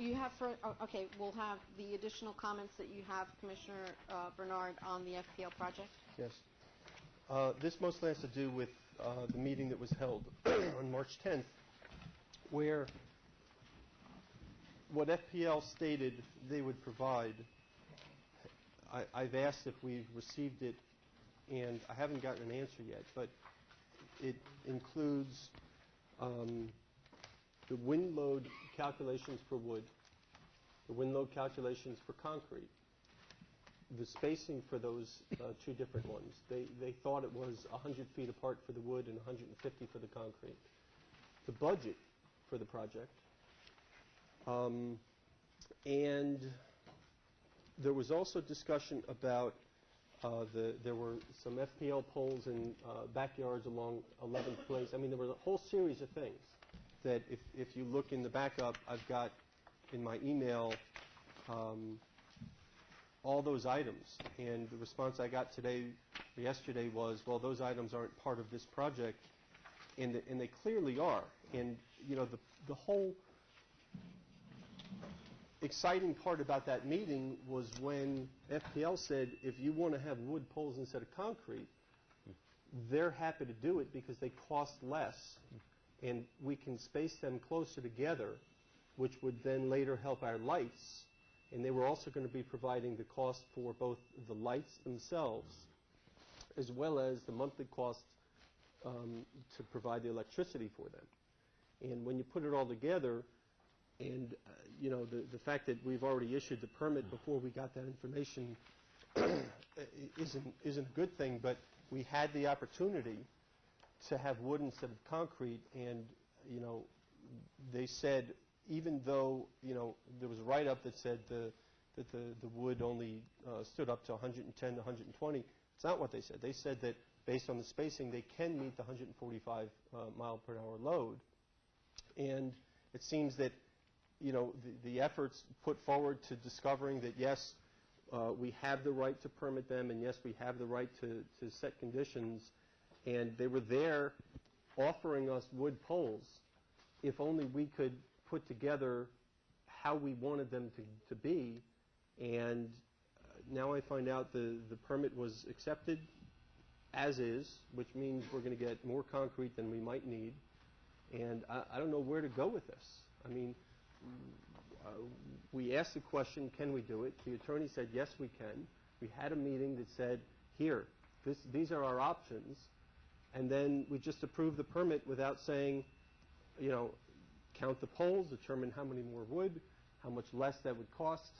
You have for, okay, we'll have the additional comments that you have, Commissioner Bernard, on the FPL project. Yes. This mostly has to do with the meeting that was held on March 10th, where what FPL stated they would provide, I've asked if we've received it, and I haven't gotten an answer yet, but it includes the wind load calculations for wood, the wind load calculations for concrete, the spacing for those two different ones. They thought it was 100 feet apart for the wood and 150 for the concrete. The budget for the project. And there was also discussion about there were some FPL poles in backyards along 11th Place. I mean, there was a whole series of things that if you look in the backup, I've got in my email all those items. And the response I got today or yesterday was, well, those items aren't part of this project. And they clearly are. And, you know, the whole exciting part about that meeting was when FPL said, if you want to have wood poles instead of concrete, they're happy to do it because they cost less, and we can space them closer together, which would then later help our lights. And they were also going to be providing the cost for both the lights themselves as well as the monthly cost to provide the electricity for them. And when you put it all together, and you know, the fact that we've already issued the permit before we got that information isn't a good thing, but we had the opportunity to have wood instead of concrete, and you know, they said, even though, you know, there was a write-up that said that the wood only stood up to 110 to 120, it's not what they said. They said that based on the spacing, they can meet the 145 mile per hour load, and it seems that, you know, the efforts put forward to discovering that, yes, we have the right to permit them, and yes, we have the right to set conditions, and they were there offering us wood poles if only we could put together how we wanted them to be. And now I find out the permit was accepted as is, which means we're going to get more concrete than we might need, and I don't know where to go with this. I mean, we asked the question, can we do it? The attorney said, yes, we can. We had a meeting that said, here, these are our options. And then we just approved the permit without saying, you know, count the poles, determine how many more wood, how much less that would cost.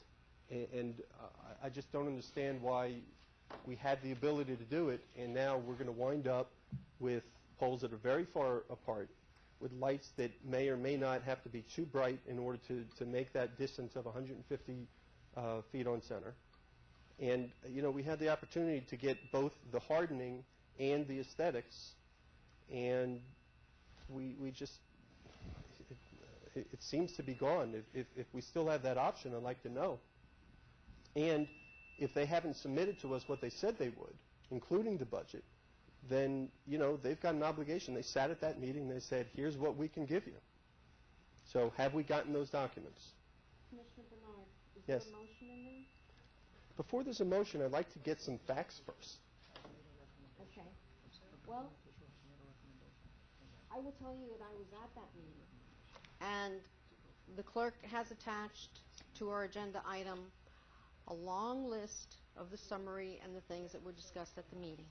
And I just don't understand why we had the ability to do it, and now we're going to wind up with poles that are very far apart, with lights that may or may not have to be too bright in order to make that distance of 150 feet on center. And, you know, we had the opportunity to get both the hardening and the aesthetics, and we just, it seems to be gone. If we still have that option, I'd like to know. And if they haven't submitted to us what they said they would, including the budget, then, you know, they've got an obligation. They sat at that meeting, they said, here's what we can give you. So have we gotten those documents? Commissioner Bernard, is yes. there a motion in there? Before there's a motion, I'd like to get some facts first. Okay. Well, I will tell you that I was at that meeting, and the clerk has attached to our agenda item a long list of the summary and the things that were discussed at the meeting.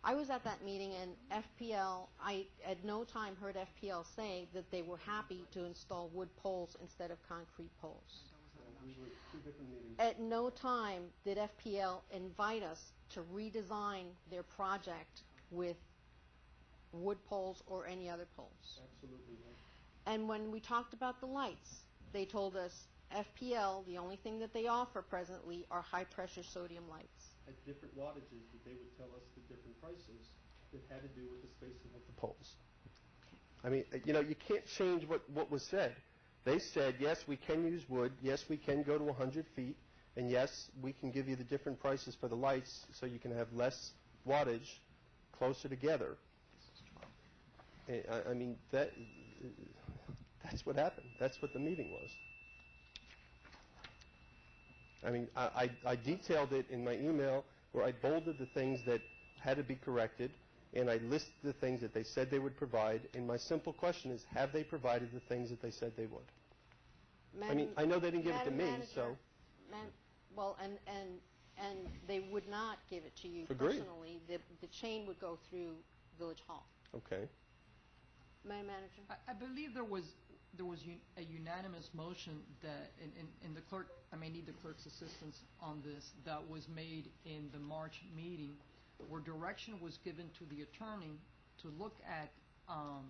I was at that meeting, and FPL, I at no time heard FPL say that they were happy to install wood poles instead of concrete poles. We were at 2 different meetings. At no time did FPL invite us to redesign their project with wood poles or any other poles. Absolutely right. And when we talked about the lights, they told us FPL, the only thing that they offer presently are high-pressure sodium lights. At different wattages, that they would tell us the different prices that had to do with the spacing of the poles. I mean, you know, you can't change what was said. They said, yes, we can use wood, yes, we can go to 100 feet, and yes, we can give you the different prices for the lights so you can have less wattage closer together. I mean, that's what happened. That's what the meeting was. I mean, I detailed it in my email where I bolded the things that had to be corrected, and I listed the things that they said they would provide, and my simple question is, have they provided the things that they said they would? I mean, I know they didn't give it to me, so... Well, and they would not give it to you Agreed. personally. The chain would go through Village Hall. Okay. Madam Manager? I believe there was a unanimous motion that, in the clerk, I may need the clerk's assistance on this, that was made in the March meeting, where direction was given to the attorney to look at our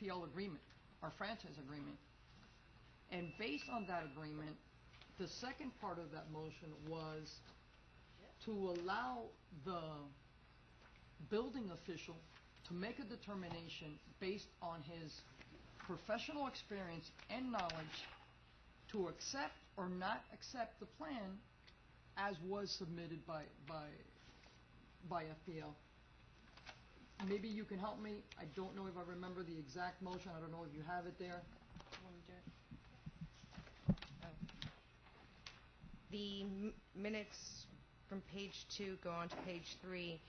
FPL agreement, our franchise agreement. And based on that agreement, the second part of that motion was to allow the building official to make a determination based on his professional experience and knowledge to accept or not accept the plan as was submitted by FPL. Maybe you can help me. I don't know if I remember the exact motion. I don't know if you have it there. The minutes from page 2 go on to page 3.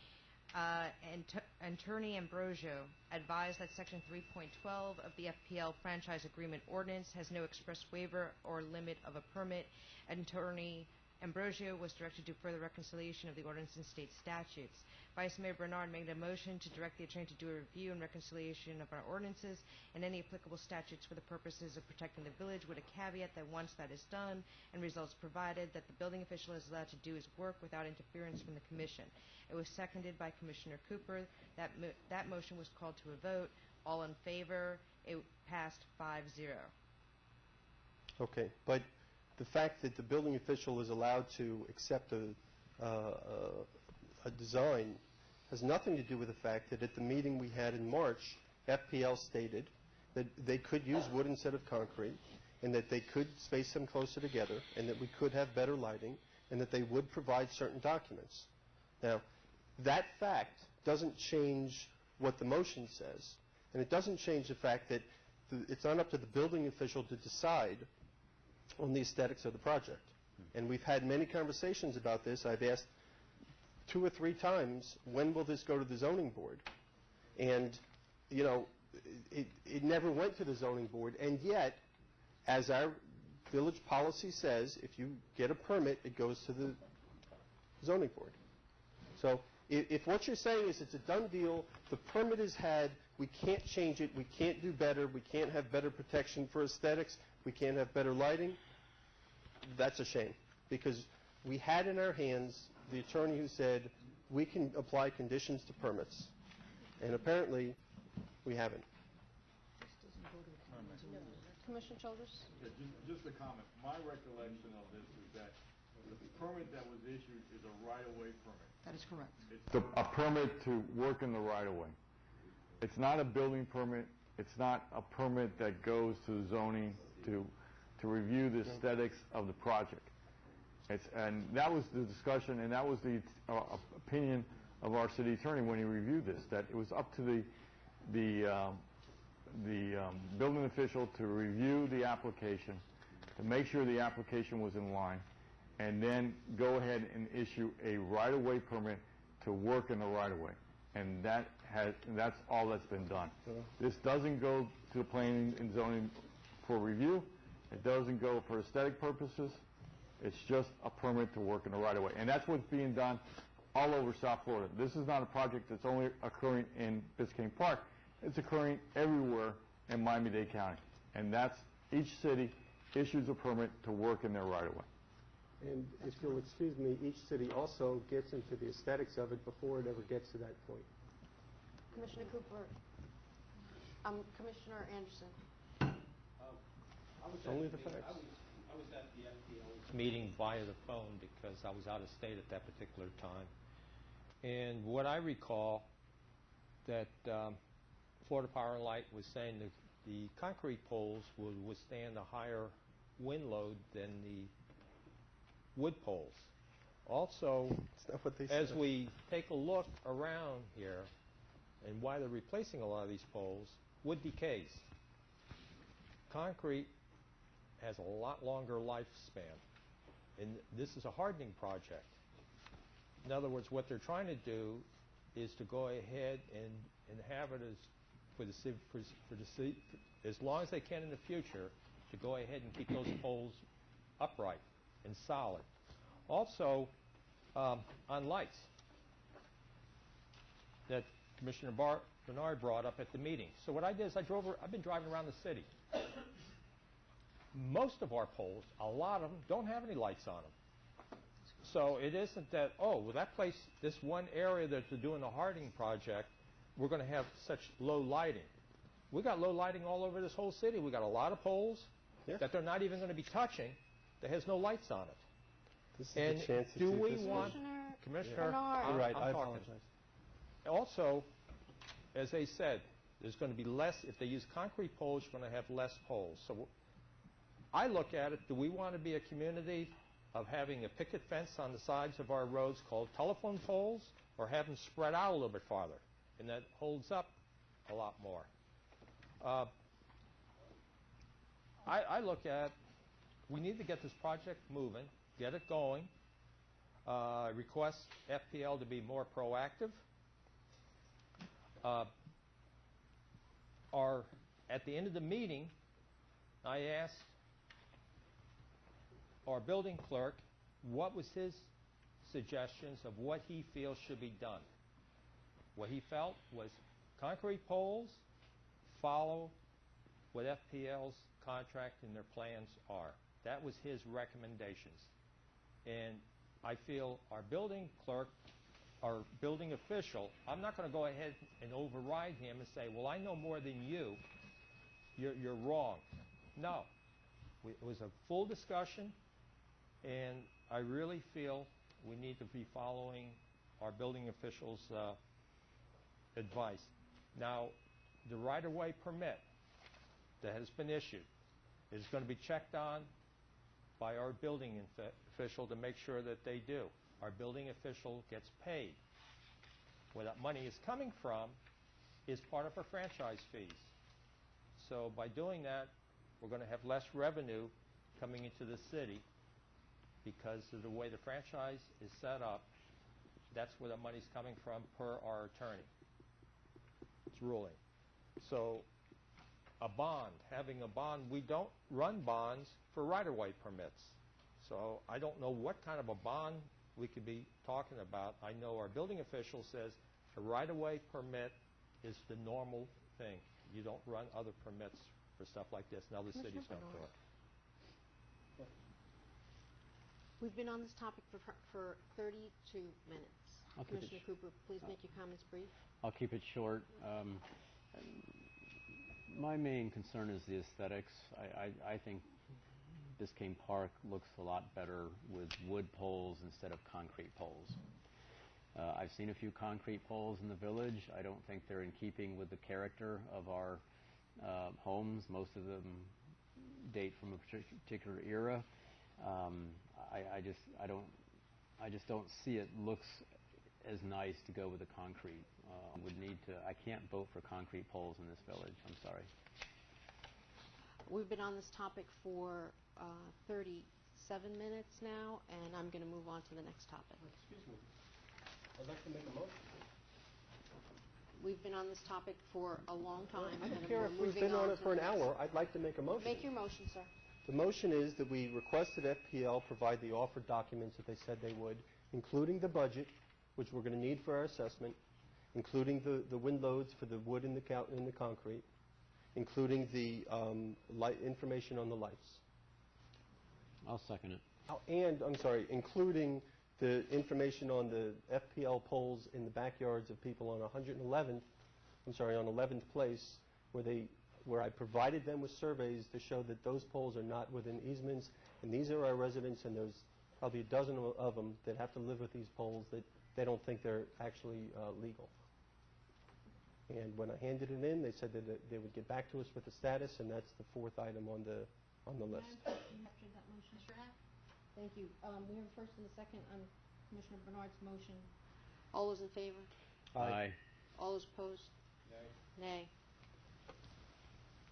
Attorney Ambrosio advised that Section 3.12 of the FPL Franchise Agreement Ordinance has no express waiver or limit of a permit. Attorney Ambrosio was directed to further reconciliation of the ordinance and state statutes. Vice Mayor Bernard made a motion to direct the attorney to do a review and reconciliation of our ordinances and any applicable statutes for the purposes of protecting the village, with a caveat that once that is done and results provided, that the building official is allowed to do his work without interference from the commission. It was seconded by Commissioner Cooper. That motion was called to a vote. All in favor? It passed 5-0. Okay, but the fact that the building official is allowed to accept a design has nothing to do with the fact that at the meeting we had in March, FPL stated that they could use wood instead of concrete, and that they could space them closer together, and that we could have better lighting, and that they would provide certain documents. Now, that fact doesn't change what the motion says, and it doesn't change the fact that it's not up to the building official to decide on the aesthetics of the project. And we've had many conversations about this. I've asked 2 or 3 times, when will this go to the zoning board? And, you know, it never went to the zoning board, and yet, as our village policy says, if you get a permit, it goes to the zoning board. So if what you're saying is it's a done deal, the permit is had, we can't change it, we can't do better, we can't have better protection for aesthetics, we can't have better lighting, that's a shame. Because we had in our hands the attorney who said we can apply conditions to permits. And apparently, we haven't. Commissioner Childers? Yeah, just a comment. My recollection of this is that the permit that was issued is a right-of-way permit. That is correct. A permit to work in the right-of-way. It's not a building permit. It's not a permit that goes to zoning to review the aesthetics of the project. And that was the discussion, and that was the opinion of our city attorney when he reviewed this, that it was up to the building official to review the application, to make sure the application was in line, and then go ahead and issue a right-of-way permit to work in the right-of-way. And that's all that's been done. This doesn't go to the planning and zoning for review. It doesn't go for aesthetic purposes. It's just a permit to work in the right-of-way. And that's what's being done all over South Florida. This is not a project that's only occurring in Biscayne Park. It's occurring everywhere in Miami-Dade County. And that's each city issues a permit to work in their right-of-way. And if you'll excuse me, each city also gets into the aesthetics of it before it ever gets to that point. Commissioner Cooper? Commissioner Anderson? Only the facts. I was at the FPL meeting via the phone because I was out of state at that particular time. And what I recall that Florida Power and Light was saying that the concrete poles would withstand a higher wind load than the wood poles. Also, That's not what they as said. we take a look around here and why they're replacing a lot of these poles, wood decays. Concrete has a lot longer lifespan. And this is a hardening project. In other words, what they're trying to do is to go ahead and have it as long as they can in the future, to go ahead and keep those poles upright and solid. Also, on lights that Commissioner Bernard brought up at the meeting. So what I did is I've been driving around the city. Most of our poles, a lot of them, don't have any lights on them. So it isn't that, oh, well, that place, this one area that they're doing the hardening project, we're going to have such low lighting. We got low lighting all over this whole city. We got a lot of poles that they're not even going to be touching that has no lights on it. This is And the chance to do see we this want, Commissioner Commissioner, Bernard. You're right, I'm I talking. apologize. Also, as they said, there's going to be less, if they use concrete poles, you're going to have less poles. So I look at it, do we want to be a community of having a picket fence on the sides of our roads called telephone poles, or have them spread out a little bit farther? And that holds up a lot more. I look at, we need to get this project moving, get it going. Request FPL to be more proactive. At the end of the meeting, I asked our building clerk what was his suggestions of what he feels should be done. What he felt was concrete poles follow what FPL's contract and their plans are. That was his recommendations. And I feel our building clerk, our building official, I'm not going to go ahead and override him and say, well, I know more than you. You're wrong. No. It was a full discussion, and I really feel we need to be following our building official's advice. Now, the right-of-way permit that has been issued is going to be checked on by our building official to make sure that they do. Our building official gets paid. Where that money is coming from is part of our franchise fees. So by doing that, we're going to have less revenue coming into the city because of the way the franchise is set up. That's where the money's coming from per our attorney. It's ruling. So a bond, having a bond, we don't run bonds for right-of-way permits. So I don't know what kind of a bond we could be talking about. I know our building official says a right-of-way permit is the normal thing. You don't run other permits for stuff like this. Now the cities don't do it. We've been on this topic for 32 minutes. Commissioner Cooper, please make your comments brief. I'll keep it short. My main concern is the aesthetics. I think Biscayne Park looks a lot better with wood poles instead of concrete poles. I've seen a few concrete poles in the village. I don't think they're in keeping with the character of our homes. Most of them date from a particular era. I just don't see it looks as nice to go with the concrete. I can't vote for concrete poles in this village. I'm sorry. We've been on this topic for 37 minutes now, and I'm going to move on to the next topic. Excuse me. I'd like to make a motion. We've been on this topic for a long time. I don't and care we're if we've moving been on to it for the an next. hour. I'd like to make a motion. Make your motion, sir. The motion is that we requested FPL provide the offered documents that they said they would, including the budget, which we're going to need for our assessment, including the wind loads for the wood and the concrete, including the information on the lights. I'll second it. Oh, and, I'm sorry, including the information on the FPL poles in the backyards of people on 11th Place, where I provided them with surveys to show that those poles are not within easements, and these are our residents, and there's probably a dozen of them that have to live with these poles that they don't think they're actually legal. And when I handed it in, they said that they would get back to us with the status, and that's the fourth item on the list. After that motion. Thank you. We have a first and a second on Commissioner Bernard's motion. All those in favor? Aye. All those opposed? Nay. Nay.